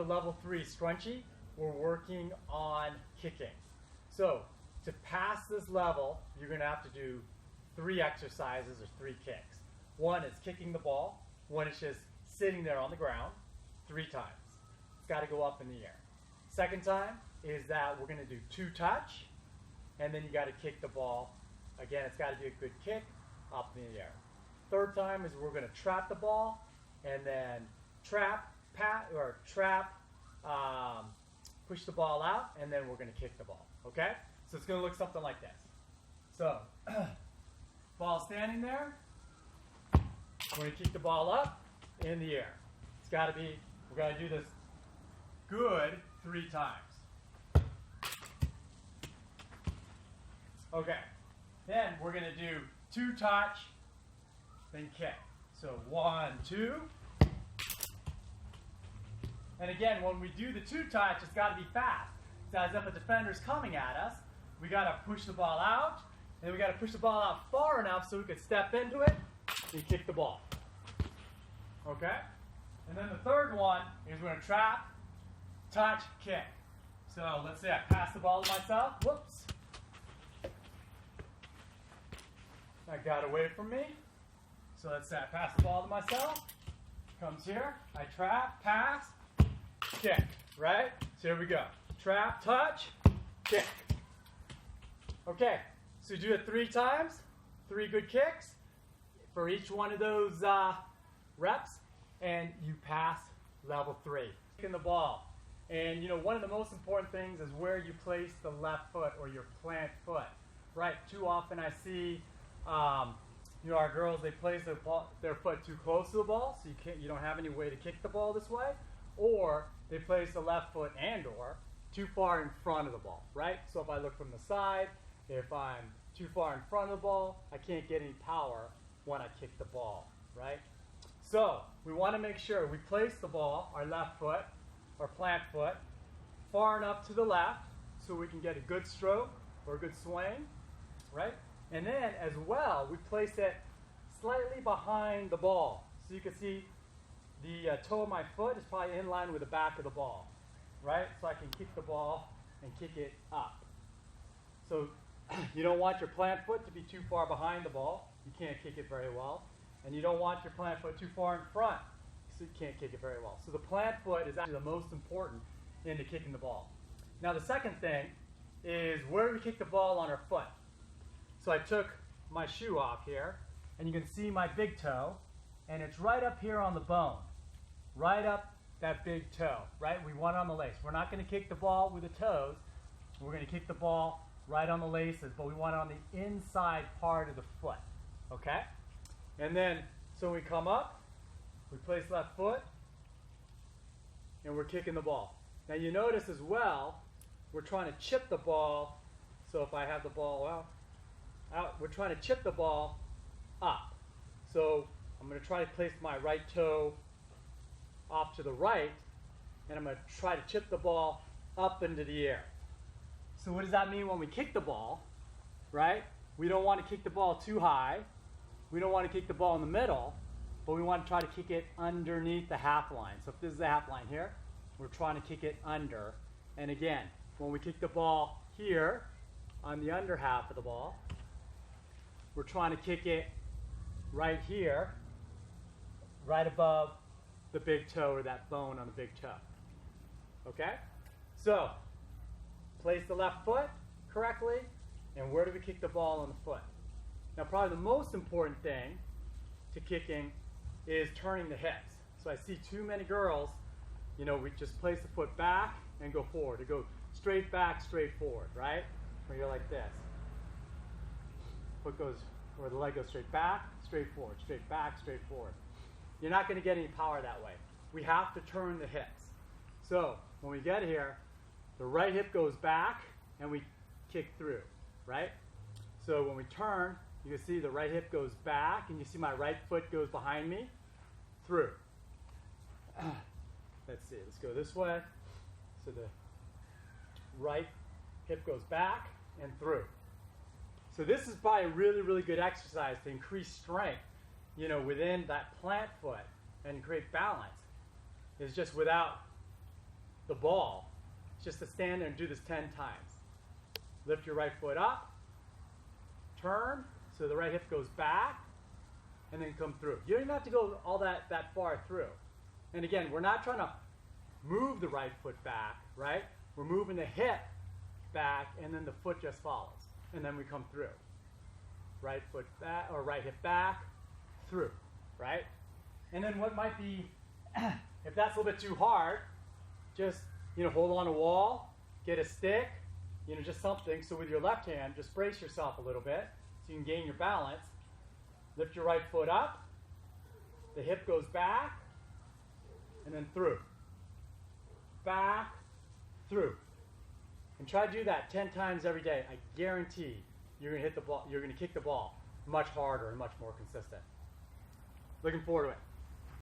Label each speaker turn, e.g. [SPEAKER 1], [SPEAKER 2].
[SPEAKER 1] the level 3 scrunchie, we're working on kicking. So to pass this level, you're going to have to do 3 exercises or 3 kicks. One is kicking the ball. One is just sitting there on the ground 3 times. It's got to go up in the air. Second time is that we're going to do 2 touch, and then you got to kick the ball. Again, it's got to be a good kick up in the air. Third time is we're going to trap the ball, and then trap, push the ball out, and then we're going to kick the ball. Okay? So it's going to look something like this. So, ball standing there. We're going to kick the ball up in the air. It's got to be, we're going to do this good 3 times. Okay. Then we're going to do 2 touch, then kick. So 1, 2. And again, when we do the 2 touch, it's got to be fast. It's as if a defender's coming at us. We got to push the ball out, and then we got to push the ball out far enough so we could step into it and kick the ball. Okay? And then the third one is we're going to trap, touch, kick. So let's say I pass the ball to myself. Whoops. That got away from me. So let's say I pass the ball to myself. Comes here. I trap, pass, kick. Right? So here we go. Trap, touch, kick. Okay. So do it 3 times. 3 good kicks for each one of those reps, and you pass level 3. Kicking the ball. And you know, one of the most important things is where you place the left foot or your plant foot. Right? Too often I see you know, our girls, they place their foot too close to the ball, so you don't have any way to kick the ball this way, or they place the left foot or too far in front of the ball, right? So if I look from the side, if I'm too far in front of the ball, I can't get any power when I kick the ball, right? So we want to make sure we place the ball, our left foot, our plant foot, far enough to the left so we can get a good stroke or a good swing, right? And then, as well, we place it slightly behind the ball. So you can see the toe of my foot is probably in line with the back of the ball, right? So I can kick the ball and kick it up. So you don't want your plant foot to be too far behind the ball. You can't kick it very well. And you don't want your plant foot too far in front, so you can't kick it very well. So the plant foot is actually the most important into kicking the ball. Now the second thing is where do we kick the ball on our foot? So I took my shoe off here, and you can see my big toe, and it's right up here on the bone. Right up that big toe, right? We want it on the lace. We're not going to kick the ball with the toes. We're going to kick the ball right on the laces, but we want it on the inside part of the foot, okay? And then, so we come up, we place left foot, and we're kicking the ball. Now you notice as well, we're trying to chip the ball, so if I have the ball out, we're trying to chip the ball up. So I'm going to try to place my right toe off to the right, and I'm going to try to chip the ball up into the air. So what does that mean when we kick the ball, right? We don't want to kick the ball too high. We don't want to kick the ball in the middle, but we want to try to kick it underneath the half line. So if this is the half line here, we're trying to kick it under. And again, when we kick the ball here on the under half of the ball, we're trying to kick it right here, right above the big toe or that bone on the big toe. Okay? So, place the left foot correctly, and where do we kick the ball on the foot? Now, probably the most important thing to kicking is turning the hips. So I see too many girls, you know, we just place the foot back and go forward. To go straight back, straight forward, right? Where you're like this. Foot goes, or the leg goes straight back, straight forward, straight back, straight forward. You're not going to get any power that way. We have to turn the hips. So when we get here, the right hip goes back and we kick through, right? So when we turn, you can see the right hip goes back and you see my right foot goes behind me, through. Let's see, let's go this way. So the right hip goes back and through. So this is probably a really, really good exercise to increase strength, you know, within that plant foot and create balance. It's just without the ball. It's just to stand there and do this 10 times. Lift your right foot up, turn, so the right hip goes back, and then come through. You don't even have to go all that far through. And again, we're not trying to move the right foot back, right? We're moving the hip back, and then the foot just follows. And then we come through. Right foot back, or right hip back, through, right? And then what might be, if that's a little bit too hard, just, hold on a wall, get a stick, just something. So with your left hand, just brace yourself a little bit so you can gain your balance. Lift your right foot up, the hip goes back, and then through. Back, through. And try to do that 10 times every day. I guarantee you're going to hit the ball, you're going to kick the ball much harder and much more consistent. Looking forward to it.